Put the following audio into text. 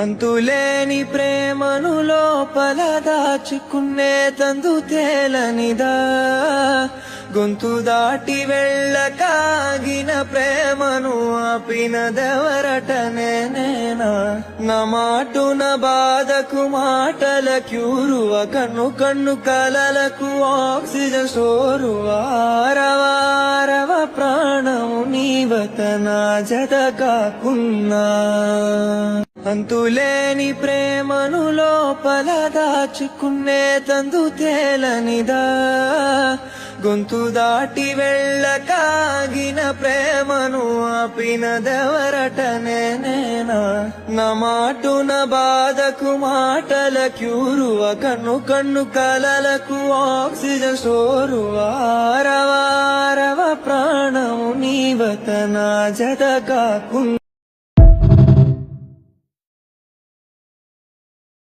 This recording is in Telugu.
అంతులేని ప్రేమను లోపల దాచుకునే తందు తేలనిదా, గొంతు దాటి వెళ్ళకాగిన ప్రేమను ఆపినదెవరటనే నేనా. నా మాటున బాధకు మాటల క్యూరువ, కన్ను కన్ను కలలకు ఆక్సిజన్ స్టోరువా. రవ ప్రాణము నీవత నా జత కాకున్నా. అంతులేని ప్రేమను లోపల దాచుకునే తందు తేలనిదా, గొంతు దాటి వెళ్ళకాగిన ప్రేమను ఆపినదెవరటనే నేనా. నా మాటున బాధకు మాటల క్యూరువ, కన్ను కన్ను కలలకు ఆక్సిజన్ స్టోరువా. రవ ప్రాణము నీవత నా జత కాకున్నా.